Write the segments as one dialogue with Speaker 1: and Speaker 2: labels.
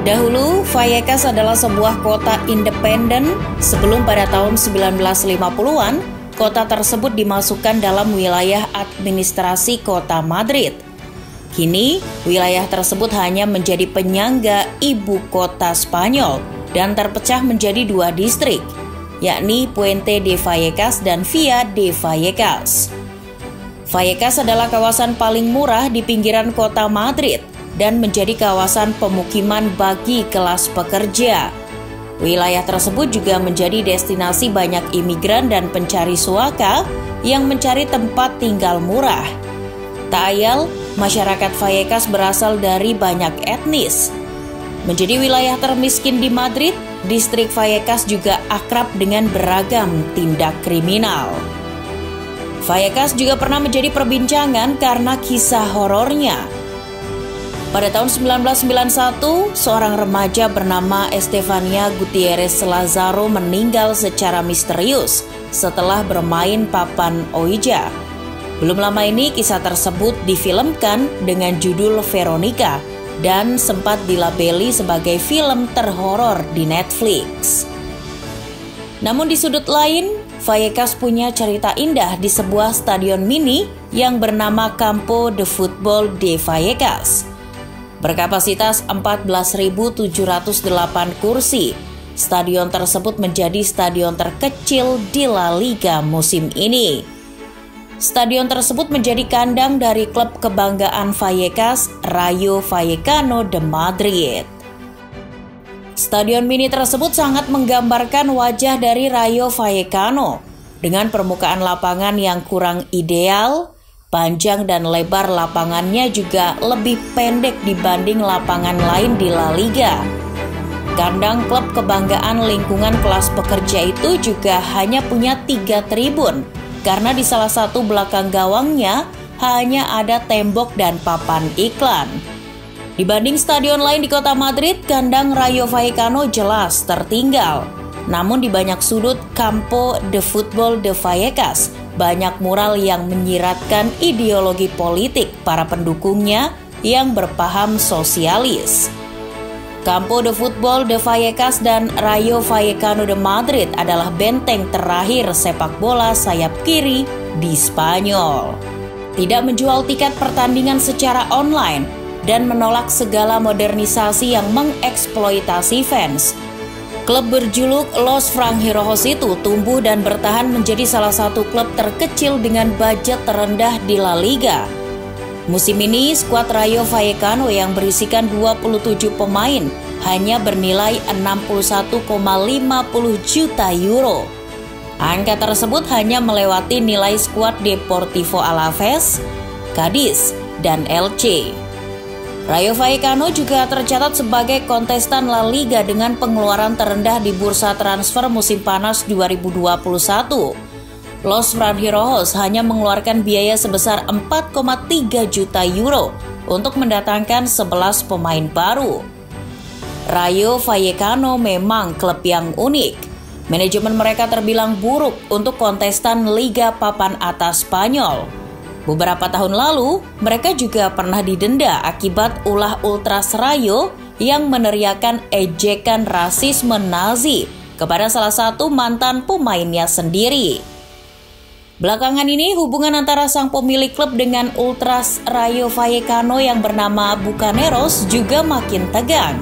Speaker 1: Dahulu, Vallecas adalah sebuah kota independen sebelum pada tahun 1950-an, kota tersebut dimasukkan dalam wilayah administrasi kota Madrid. Kini, wilayah tersebut hanya menjadi penyangga ibu kota Spanyol dan terpecah menjadi dua distrik, yakni Puente de Vallecas dan Villa de Vallecas. Vallecas adalah kawasan paling murah di pinggiran kota Madrid dan menjadi kawasan pemukiman bagi kelas pekerja. Wilayah tersebut juga menjadi destinasi banyak imigran dan pencari suaka yang mencari tempat tinggal murah. Tak ayal, masyarakat Vallecas berasal dari banyak etnis. Menjadi wilayah termiskin di Madrid, distrik Vallecas juga akrab dengan beragam tindak kriminal. Vallecas juga pernah menjadi perbincangan karena kisah horornya. Pada tahun 1991, seorang remaja bernama Estefania Gutierrez Lazaro meninggal secara misterius setelah bermain papan Ouija. Belum lama ini kisah tersebut difilmkan dengan judul Veronica dan sempat dilabeli sebagai film terhoror di Netflix. Namun di sudut lain, Vallecas punya cerita indah di sebuah stadion mini yang bernama Campo de Fútbol de Vallecas. Berkapasitas 14.708 kursi, stadion tersebut menjadi stadion terkecil di La Liga musim ini. Stadion tersebut menjadi kandang dari klub kebanggaan Vallecas, Rayo Vallecano de Madrid. Stadion mini tersebut sangat menggambarkan wajah dari Rayo Vallecano dengan permukaan lapangan yang kurang ideal. Panjang dan lebar lapangannya juga lebih pendek dibanding lapangan lain di La Liga. Kandang klub kebanggaan lingkungan kelas pekerja itu juga hanya punya 3 tribun, karena di salah satu belakang gawangnya hanya ada tembok dan papan iklan. Dibanding stadion lain di kota Madrid, kandang Rayo Vallecano jelas tertinggal. Namun di banyak sudut Campo de Fútbol de Vallecas, banyak mural yang menyiratkan ideologi politik para pendukungnya yang berpaham sosialis. Campo de Fútbol de Vallecas dan Rayo Vallecano de Madrid adalah benteng terakhir sepak bola sayap kiri di Spanyol. Tidak menjual tiket pertandingan secara online dan menolak segala modernisasi yang mengeksploitasi fans. Klub berjuluk Los Franjirojos itu tumbuh dan bertahan menjadi salah satu klub terkecil dengan budget terendah di La Liga. Musim ini, skuad Rayo Vallecano yang berisikan 27 pemain hanya bernilai 61,50 juta euro. Angka tersebut hanya melewati nilai skuad Deportivo Alavés, Cadiz, dan Elche. Rayo Vallecano juga tercatat sebagai kontestan La Liga dengan pengeluaran terendah di bursa transfer musim panas 2021. Los Franjirojos hanya mengeluarkan biaya sebesar 4,3 juta euro untuk mendatangkan 11 pemain baru. Rayo Vallecano memang klub yang unik. Manajemen mereka terbilang buruk untuk kontestan Liga Papan Atas Spanyol. Beberapa tahun lalu, mereka juga pernah didenda akibat ulah ultras Rayo yang meneriakan ejekan rasisme Nazi kepada salah satu mantan pemainnya sendiri. Belakangan ini, hubungan antara sang pemilik klub dengan ultras Rayo Vallecano yang bernama Bucaneros juga makin tegang.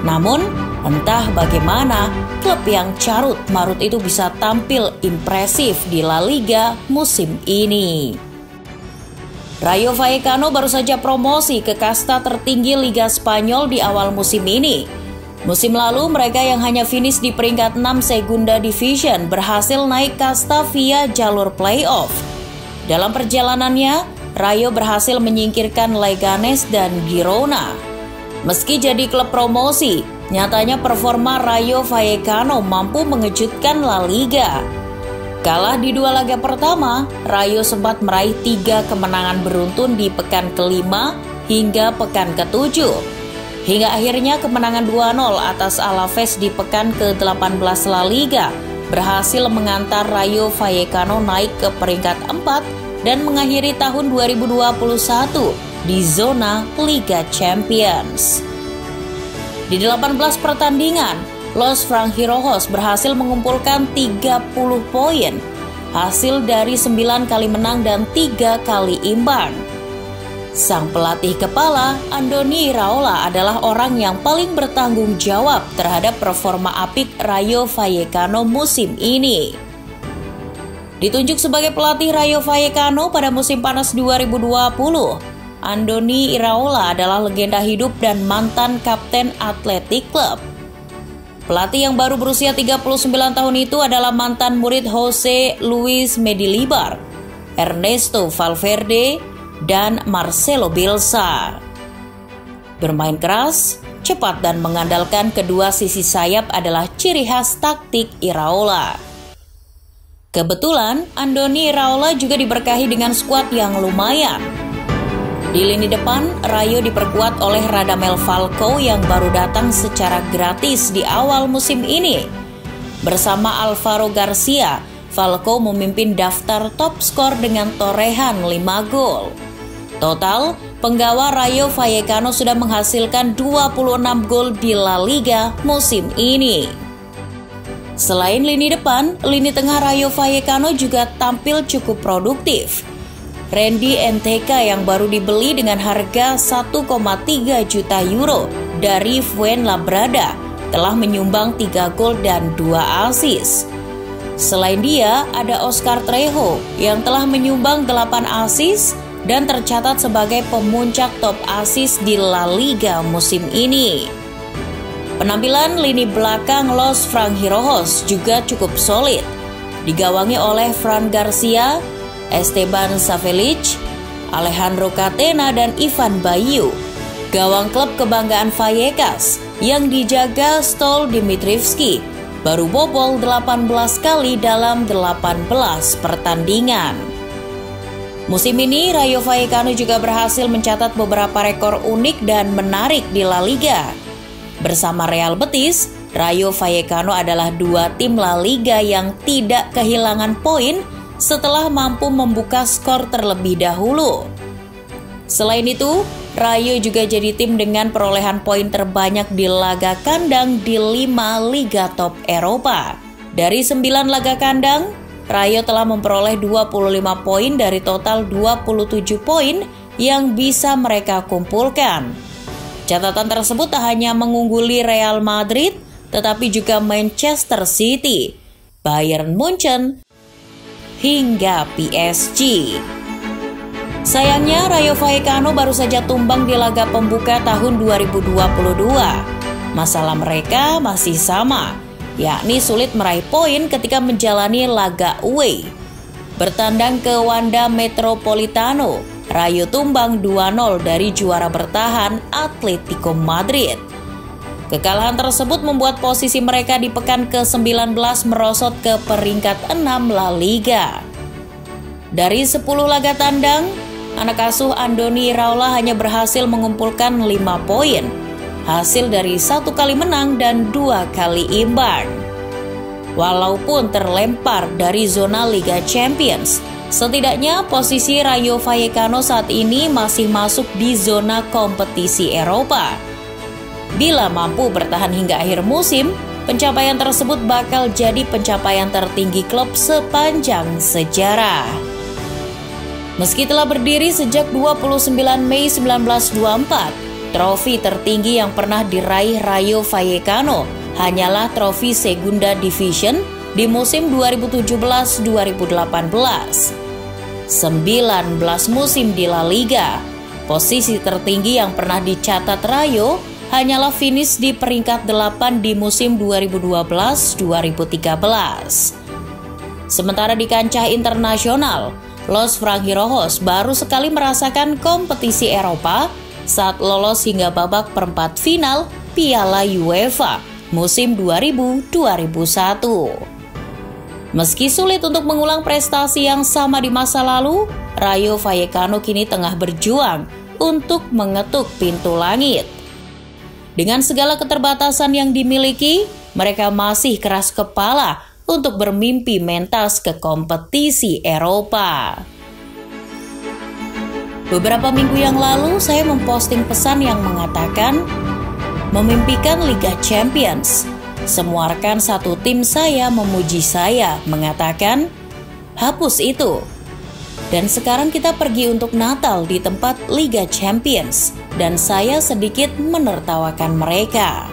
Speaker 1: Namun, entah bagaimana, klub yang carut-marut itu bisa tampil impresif di La Liga musim ini. Rayo Vallecano baru saja promosi ke kasta tertinggi Liga Spanyol di awal musim ini. Musim lalu mereka yang hanya finish di peringkat 6 Segunda Division berhasil naik kasta via jalur playoff. Dalam perjalanannya, Rayo berhasil menyingkirkan Leganes dan Girona. Meski jadi klub promosi, nyatanya performa Rayo Vallecano mampu mengejutkan La Liga. Kalah di 2 laga pertama, Rayo sempat meraih 3 kemenangan beruntun di pekan ke-5 hingga pekan ke-7. Hingga akhirnya kemenangan 2-0 atas Alavés di pekan ke-18 La Liga berhasil mengantar Rayo Vallecano naik ke peringkat 4 dan mengakhiri tahun 2021 di zona Liga Champions. Di 18 pertandingan, Los Franjirojos berhasil mengumpulkan 30 poin, hasil dari 9 kali menang dan 3 kali imbang. Sang pelatih kepala, Andoni Iraola, adalah orang yang paling bertanggung jawab terhadap performa apik Rayo Vallecano musim ini. Ditunjuk sebagai pelatih Rayo Vallecano pada musim panas 2020, Andoni Iraola adalah legenda hidup dan mantan kapten Athletic Club. Pelatih yang baru berusia 39 tahun itu adalah mantan murid Jose Luis Mendilibar, Ernesto Valverde, dan Marcelo Bielsa. Bermain keras, cepat, dan mengandalkan kedua sisi sayap adalah ciri khas taktik Iraola. Kebetulan, Andoni Iraola juga diberkahi dengan skuad yang lumayan. Di lini depan, Rayo diperkuat oleh Radamel Falcao yang baru datang secara gratis di awal musim ini. Bersama Alvaro Garcia, Falcao memimpin daftar top skor dengan torehan 5 gol. Total, penggawa Rayo Vallecano sudah menghasilkan 26 gol di La Liga musim ini. Selain lini depan, lini tengah Rayo Vallecano juga tampil cukup produktif. Randy Enteka yang baru dibeli dengan harga 1,3 juta euro dari Fuenlabrada telah menyumbang 3 gol dan 2 assist. Selain dia, ada Oscar Trejo yang telah menyumbang 8 assist dan tercatat sebagai pemuncak top assist di La Liga musim ini. Penampilan lini belakang Los Franjirojos juga cukup solid, digawangi oleh Fran Garcia, Esteban Savelic, Alejandro Catena, dan Ivan Bayu. Gawang klub kebanggaan Vallecas yang dijaga Stol Dimitrievski baru bobol 18 kali dalam 18 pertandingan. Musim ini, Rayo Vallecano juga berhasil mencatat beberapa rekor unik dan menarik di La Liga. Bersama Real Betis, Rayo Vallecano adalah 2 tim La Liga yang tidak kehilangan poin setelah mampu membuka skor terlebih dahulu. Selain itu, Rayo juga jadi tim dengan perolehan poin terbanyak di laga kandang di 5 liga top Eropa. Dari 9 laga kandang, Rayo telah memperoleh 25 poin dari total 27 poin yang bisa mereka kumpulkan. Catatan tersebut tak hanya mengungguli Real Madrid, tetapi juga Manchester City, Bayern Munchen, hingga PSG. Sayangnya, Rayo Vallecano baru saja tumbang di laga pembuka tahun 2022. Masalah mereka masih sama, yakni sulit meraih poin ketika menjalani laga away. Bertandang ke Wanda Metropolitano, Rayo tumbang 2-0 dari juara bertahan Atletico Madrid. Kekalahan tersebut membuat posisi mereka di pekan ke-19 merosot ke peringkat 6 La Liga. Dari 10 laga tandang, anak asuh Andoni Iraola hanya berhasil mengumpulkan 5 poin, hasil dari 1 kali menang dan 2 kali imbang. Walaupun terlempar dari zona Liga Champions, setidaknya posisi Rayo Vallecano saat ini masih masuk di zona kompetisi Eropa. Bila mampu bertahan hingga akhir musim, pencapaian tersebut bakal jadi pencapaian tertinggi klub sepanjang sejarah. Meski telah berdiri sejak 29 Mei 1924, trofi tertinggi yang pernah diraih Rayo Vallecano hanyalah trofi Segunda Division di musim 2017-2018. 19 musim di La Liga, posisi tertinggi yang pernah dicatat Rayo hanyalah finish di peringkat 8 di musim 2012-2013. Sementara di kancah internasional, Los Franjirojos baru sekali merasakan kompetisi Eropa saat lolos hingga babak perempat final Piala UEFA musim 2000-2001. Meski sulit untuk mengulang prestasi yang sama di masa lalu, Rayo Vallecano kini tengah berjuang untuk mengetuk pintu langit. Dengan segala keterbatasan yang dimiliki, mereka masih keras kepala untuk bermimpi mentas ke kompetisi Eropa. Beberapa minggu yang lalu, saya memposting pesan yang mengatakan, memimpikan Liga Champions. Semua rekan satu tim saya memuji saya, mengatakan, hapus itu. Dan sekarang kita pergi untuk Natal di tempat Liga Champions, dan saya sedikit menertawakan mereka.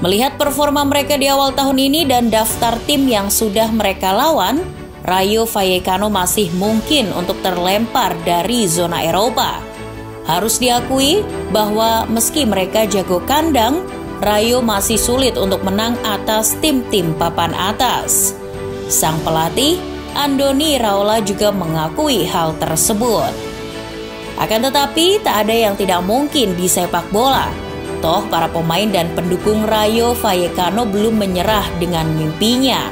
Speaker 1: Melihat performa mereka di awal tahun ini dan daftar tim yang sudah mereka lawan, Rayo Vallecano masih mungkin untuk terlempar dari zona Eropa. Harus diakui bahwa meski mereka jago kandang, Rayo masih sulit untuk menang atas tim-tim papan atas. Sang pelatih, Andoni Iraola, juga mengakui hal tersebut. Akan tetapi, tak ada yang tidak mungkin di sepak bola. Toh para pemain dan pendukung Rayo Vallecano belum menyerah dengan mimpinya.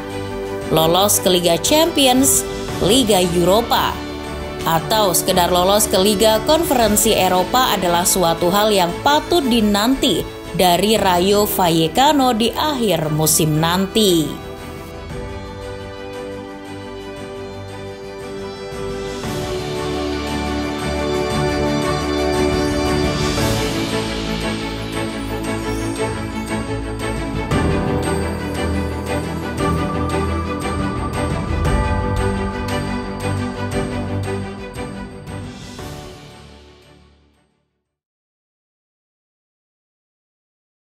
Speaker 1: Lolos ke Liga Champions, Liga Eropa, atau sekedar lolos ke Liga Konferensi Eropa adalah suatu hal yang patut dinanti dari Rayo Vallecano di akhir musim nanti.